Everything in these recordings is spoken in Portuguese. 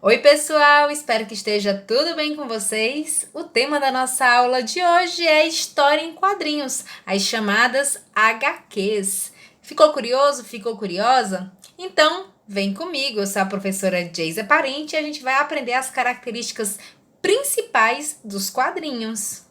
Oi, pessoal! Espero que esteja tudo bem com vocês. O tema da nossa aula de hoje é História em Quadrinhos, as chamadas HQs. Ficou curioso? Ficou curiosa? Então, vem comigo. Eu sou a professora Geisa Parente e a gente vai aprender as características principais dos quadrinhos.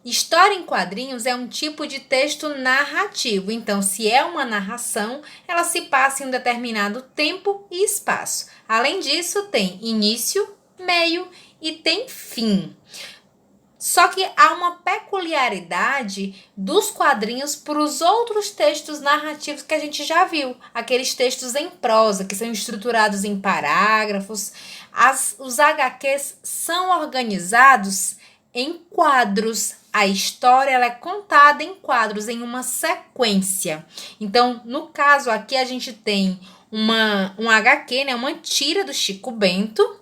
História em quadrinhos é um tipo de texto narrativo, então, se é uma narração, ela se passa em um determinado tempo e espaço. Além disso, tem início, meio e tem fim. Só que há uma peculiaridade dos quadrinhos para os outros textos narrativos que a gente já viu, aqueles textos em prosa, que são estruturados em parágrafos. Os HQs são organizados em quadros. A história ela é contada em quadros, em uma sequência. Então, no caso aqui, a gente tem um HQ, né, uma tira do Chico Bento,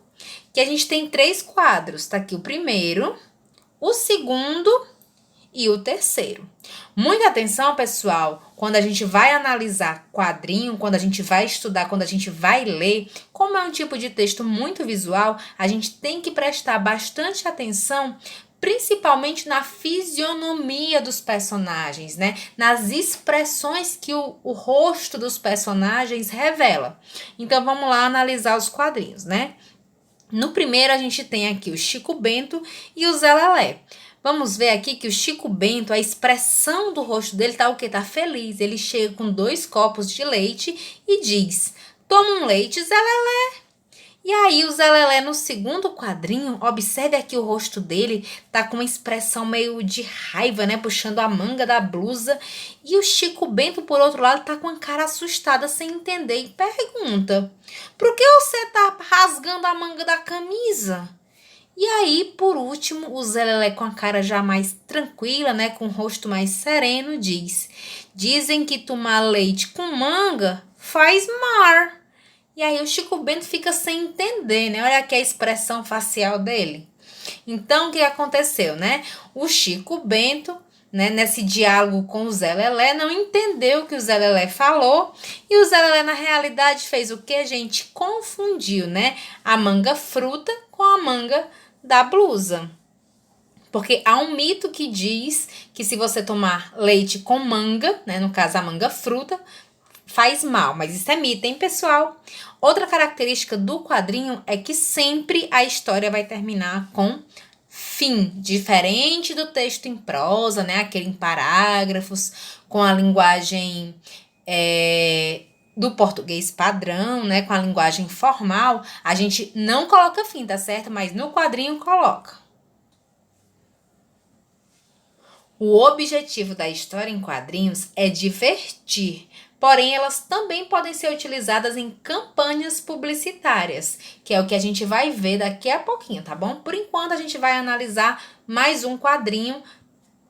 que a gente tem 3 quadros. Tá aqui o primeiro, o segundo e o terceiro. Muita atenção, pessoal, quando a gente vai analisar quadrinho, quando a gente vai estudar, quando a gente vai ler, como é um tipo de texto muito visual, a gente tem que prestar bastante atenção, principalmente na fisionomia dos personagens, né? Nas expressões que o rosto dos personagens revela. Então, vamos lá analisar os quadrinhos, né? No primeiro, a gente tem aqui o Chico Bento e o Zé Lelé. Vamos ver aqui que o Chico Bento, a expressão do rosto dele tá o quê? Tá feliz. Ele chega com 2 copos de leite e diz: "Toma um leite, Zé Lelé." E aí o Zé Lelé no segundo quadrinho, observe aqui o rosto dele, tá com uma expressão meio de raiva, né? Puxando a manga da blusa. E o Chico Bento, por outro lado, tá com a cara assustada, sem entender, e pergunta: "Por que você tá rasgando a manga da camisa?" E aí, por último, o Zé Lelé, com a cara já mais tranquila, né, com o rosto mais sereno, diz: "Dizem que tomar leite com manga faz mar." E aí o Chico Bento fica sem entender, né? Olha aqui a expressão facial dele. Então, o que aconteceu, né? O Chico Bento, né, nesse diálogo com o Zé Lelé, não entendeu o que o Zé Lelé falou. E o Zé Lelé, na realidade, fez o que? A gente confundiu, né? A manga fruta com a manga da blusa. Porque há um mito que diz que se você tomar leite com manga, né, no caso a manga fruta, faz mal, mas isso é mito, hein, pessoal? Outra característica do quadrinho é que sempre a história vai terminar com fim, diferente do texto em prosa, né? Aquele em parágrafos, com a linguagem do português padrão, né? Com a linguagem formal, a gente não coloca fim, tá certo? Mas no quadrinho coloca. O objetivo da história em quadrinhos é divertir, porém elas também podem ser utilizadas em campanhas publicitárias, que é o que a gente vai ver daqui a pouquinho, tá bom? Por enquanto a gente vai analisar mais um quadrinho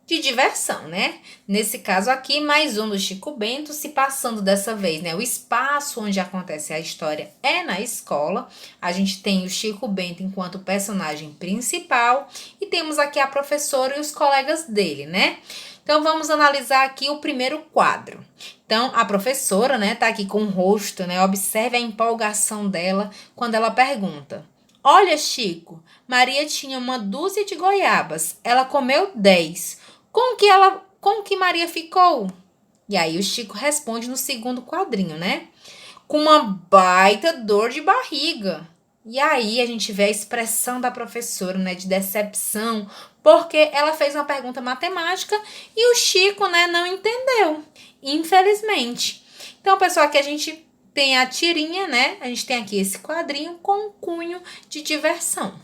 de diversão, né? Nesse caso aqui, mais um do Chico Bento, se passando dessa vez, né? O espaço onde acontece a história é na escola. A gente tem o Chico Bento enquanto personagem principal e temos aqui a professora e os colegas dele, né? Então, vamos analisar aqui o primeiro quadro. Então, a professora, né, tá aqui com o rosto, né? Observe a empolgação dela quando ela pergunta: "Olha, Chico, Maria tinha uma dúzia de goiabas. Ela comeu 10. Como que Maria ficou?" E aí o Chico responde no segundo quadrinho, né? "Com uma baita dor de barriga." E aí a gente vê a expressão da professora, né, de decepção, porque ela fez uma pergunta matemática e o Chico, né, não entendeu, infelizmente. Então, pessoal, aqui a gente tem a tirinha, né? A gente tem aqui esse quadrinho com um cunho de diversão.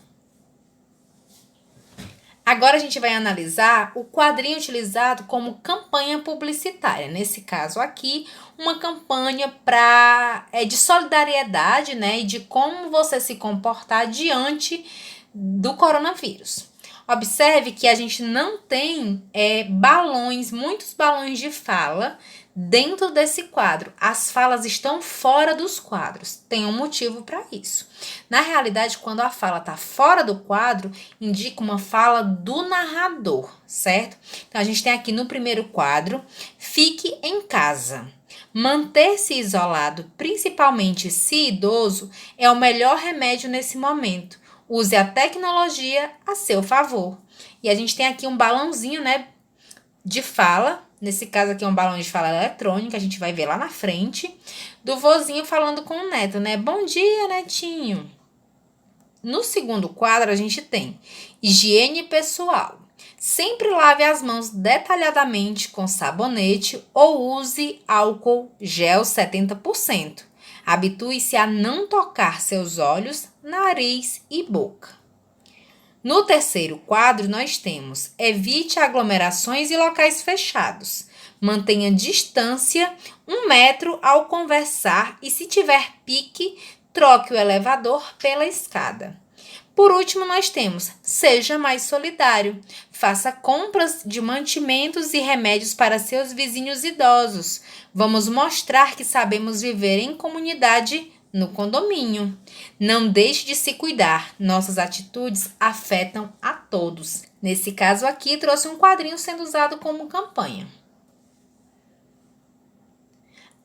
Agora a gente vai analisar o quadrinho utilizado como campanha publicitária. Nesse caso aqui, uma campanha de solidariedade, né, e de como você se comportar diante do coronavírus. Observe que a gente não tem muitos balões de fala dentro desse quadro. As falas estão fora dos quadros. Tem um motivo para isso. Na realidade, quando a fala está fora do quadro, indica uma fala do narrador, certo? Então, a gente tem aqui no primeiro quadro: "Fique em casa. Manter-se isolado, principalmente se idoso, é o melhor remédio nesse momento. Use a tecnologia a seu favor. E a gente tem aqui um balãozinho, né, de fala. Nesse caso aqui é um balão de fala eletrônica, a gente vai ver lá na frente. Do vozinho falando com o neto, né? Bom dia, netinho. No segundo quadro, a gente tem higiene pessoal. Sempre lave as mãos detalhadamente com sabonete ou use álcool gel 70%. Habitue-se a não tocar seus olhos, nariz e boca. No terceiro quadro, nós temos evite aglomerações e locais fechados. Mantenha distância 1 metro ao conversar e, se tiver pique, troque o elevador pela escada. Por último, nós temos seja mais solidário. Faça compras de mantimentos e remédios para seus vizinhos idosos. Vamos mostrar que sabemos viver em comunidade no condomínio. Não deixe de se cuidar. Nossas atitudes afetam a todos. Nesse caso aqui, trouxe um quadrinho sendo usado como campanha.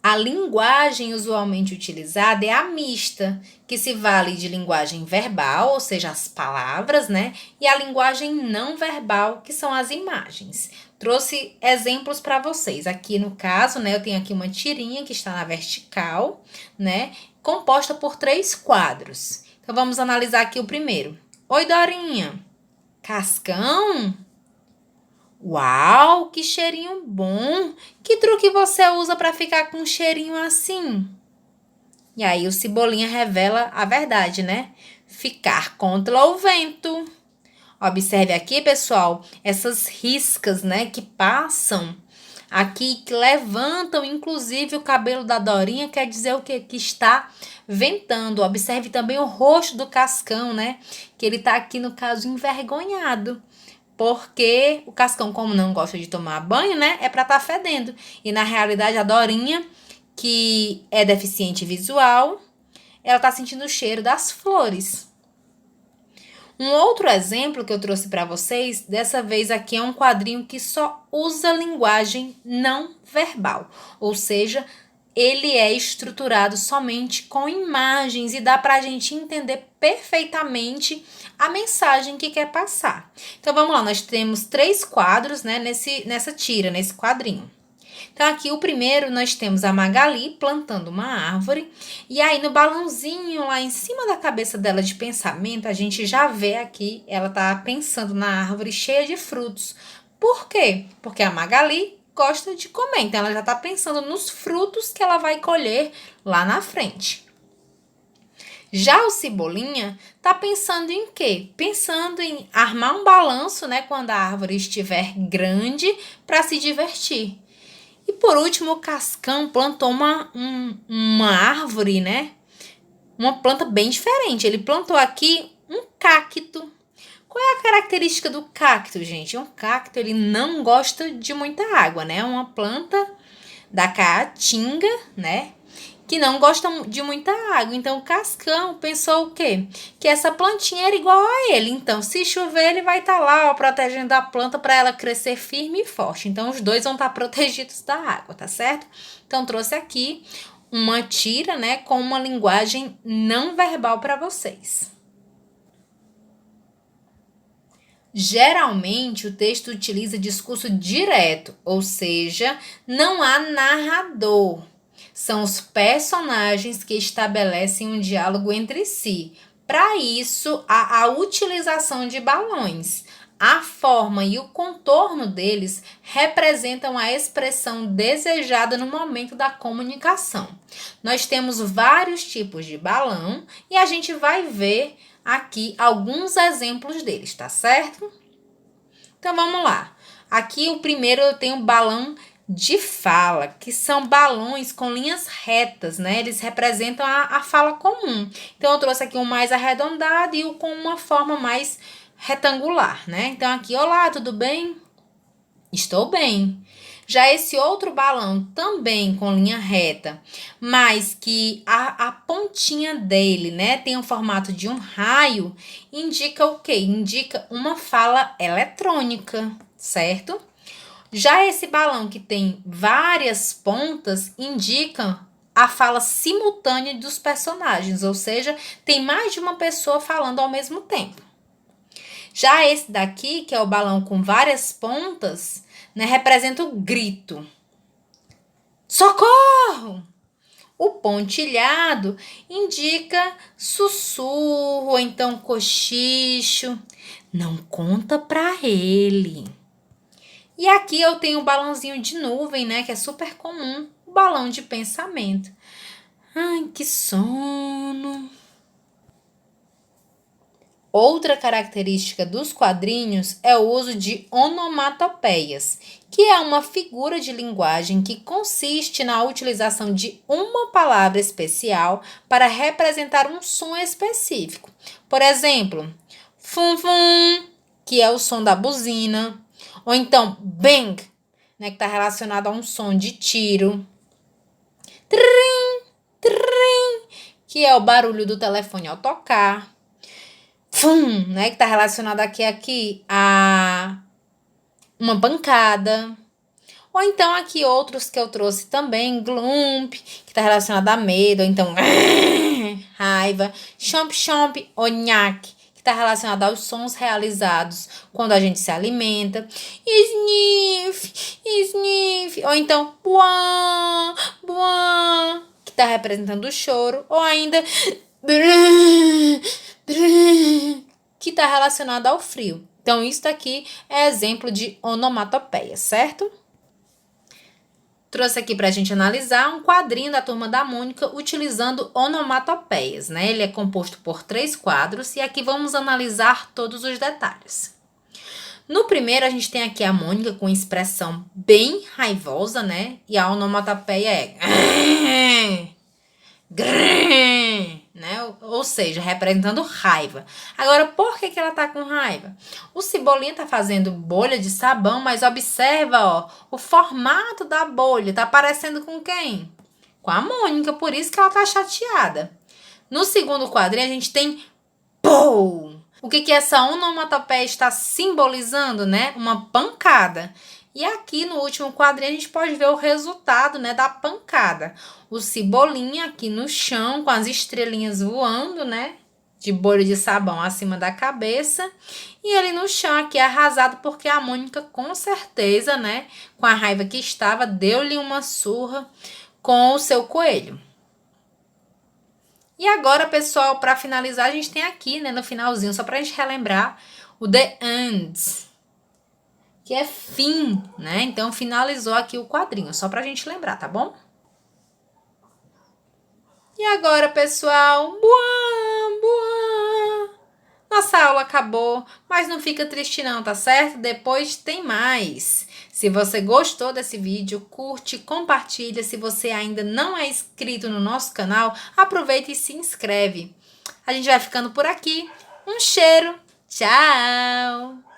A linguagem usualmente utilizada é a mista, que se vale de linguagem verbal, ou seja, as palavras, né? E a linguagem não verbal, que são as imagens. Trouxe exemplos para vocês. Aqui no caso, né, eu tenho aqui uma tirinha que está na vertical, né? Composta por 3 quadros. Então, vamos analisar aqui o primeiro. Oi, Dorinha. Cascão? Uau, que cheirinho bom! Que truque você usa para ficar com um cheirinho assim? E aí o Cebolinha revela a verdade, né? Ficar contra o vento. Observe aqui, pessoal, essas riscas, né, que passam aqui, que levantam, inclusive, o cabelo da Dorinha, quer dizer o quê? Que está ventando. Observe também o rosto do Cascão, né? Que ele tá aqui, no caso, envergonhado. Porque o Cascão, como não gosta de tomar banho, né, é para estar fedendo. E na realidade, a Dorinha, que é deficiente visual, ela tá sentindo o cheiro das flores. Um outro exemplo que eu trouxe para vocês, dessa vez aqui é um quadrinho que só usa linguagem não verbal. Ou seja, ele é estruturado somente com imagens e dá para a gente entender perfeitamente a mensagem que quer passar. Então, vamos lá, nós temos 3 quadros, né, nessa tira, nesse quadrinho. Então, aqui o primeiro nós temos a Magali plantando uma árvore. E aí, no balãozinho lá em cima da cabeça dela de pensamento, a gente já vê aqui, ela tá pensando na árvore cheia de frutos. Por quê? Porque a Magali gosta de comer. Então, ela já tá pensando nos frutos que ela vai colher lá na frente. Já o Cebolinha tá pensando em quê? Pensando em armar um balanço, né, quando a árvore estiver grande, para se divertir. E por último, o Cascão plantou uma árvore, né? Uma planta bem diferente. Ele plantou aqui um cacto. Qual é a característica do cacto, gente? Um cacto, ele não gosta de muita água, né? É uma planta da caatinga, né? Que não gosta de muita água. Então, o Cascão pensou o quê? Que essa plantinha era igual a ele. Então, se chover, ele vai estar lá, ó, protegendo a planta para ela crescer firme e forte. Então, os dois vão estar protegidos da água, tá certo? Então, trouxe aqui uma tira, né, com uma linguagem não verbal para vocês. Geralmente, o texto utiliza discurso direto, ou seja, não há narrador. São os personagens que estabelecem um diálogo entre si. Para isso, há a utilização de balões. A forma e o contorno deles representam a expressão desejada no momento da comunicação. Nós temos vários tipos de balão e a gente vai ver aqui alguns exemplos deles, tá certo? Então, vamos lá. Aqui, o primeiro, eu tenho balão de fala, que são balões com linhas retas, né? Eles representam a fala comum. Então, eu trouxe aqui um mais arredondado e o com uma forma mais retangular, né? Então, aqui, olá, tudo bem? Estou bem. Já esse outro balão, também com linha reta, mas que a pontinha dele, né, tem o formato de um raio, indica o quê? Indica uma fala eletrônica, certo? Já esse balão que tem várias pontas indica a fala simultânea dos personagens, ou seja, tem mais de uma pessoa falando ao mesmo tempo. Já esse daqui, que é o balão com várias pontas, né, representa o grito. Socorro! O pontilhado indica sussurro, ou então cochicho. Não conta pra ele. E aqui eu tenho o balãozinho de nuvem, né, que é super comum, o balão de pensamento. Ai, que sono. Outra característica dos quadrinhos é o uso de onomatopeias, que é uma figura de linguagem que consiste na utilização de uma palavra especial para representar um som específico. Por exemplo, fum fum, que é o som da buzina, ou então bang, né, que está relacionado a um som de tiro. Trim, trim, que é o barulho do telefone ao tocar. Fum, né, que está relacionado aqui a uma pancada. Ou então aqui outros que eu trouxe também, glump, que está relacionado a medo, ou então raiva, chomp chomp, onhaque, que está relacionado aos sons realizados quando a gente se alimenta, sniff, sniff, ou então buan, buan, que está representando o choro, ou ainda que está relacionado ao frio. Então, isso daqui é exemplo de onomatopeia, certo? Trouxe aqui para a gente analisar um quadrinho da Turma da Mônica utilizando onomatopeias, né? Ele é composto por 3 quadros e aqui vamos analisar todos os detalhes. No primeiro, a gente tem aqui a Mônica com expressão bem raivosa, né? E a onomatopeia é né? Ou seja, representando raiva. Agora, por que ela tá com raiva? O Cebolinha tá fazendo bolha de sabão, mas observa, ó, o formato da bolha tá parecendo com quem? Com a Mônica, por isso que ela tá chateada. No segundo quadrinho, a gente tem pou. O que essa onomatopeia está simbolizando, né? Uma pancada. E aqui no último quadrinho a gente pode ver o resultado, né, da pancada. O Cebolinha aqui no chão com as estrelinhas voando, né, de bolha de sabão acima da cabeça. E ele no chão aqui arrasado porque a Mônica com certeza, né, com a raiva que estava, deu-lhe uma surra com o seu coelho. E agora, pessoal, para finalizar, a gente tem aqui, né, no finalzinho, só para a gente relembrar, o The End, que é fim, né? Então, finalizou aqui o quadrinho, só pra gente lembrar, tá bom? E agora, pessoal, buã, buã. Nossa aula acabou, mas não fica triste não, tá certo? Depois tem mais. Se você gostou desse vídeo, curte, compartilha. Se você ainda não é inscrito no nosso canal, aproveita e se inscreve. A gente vai ficando por aqui. Um cheiro, tchau!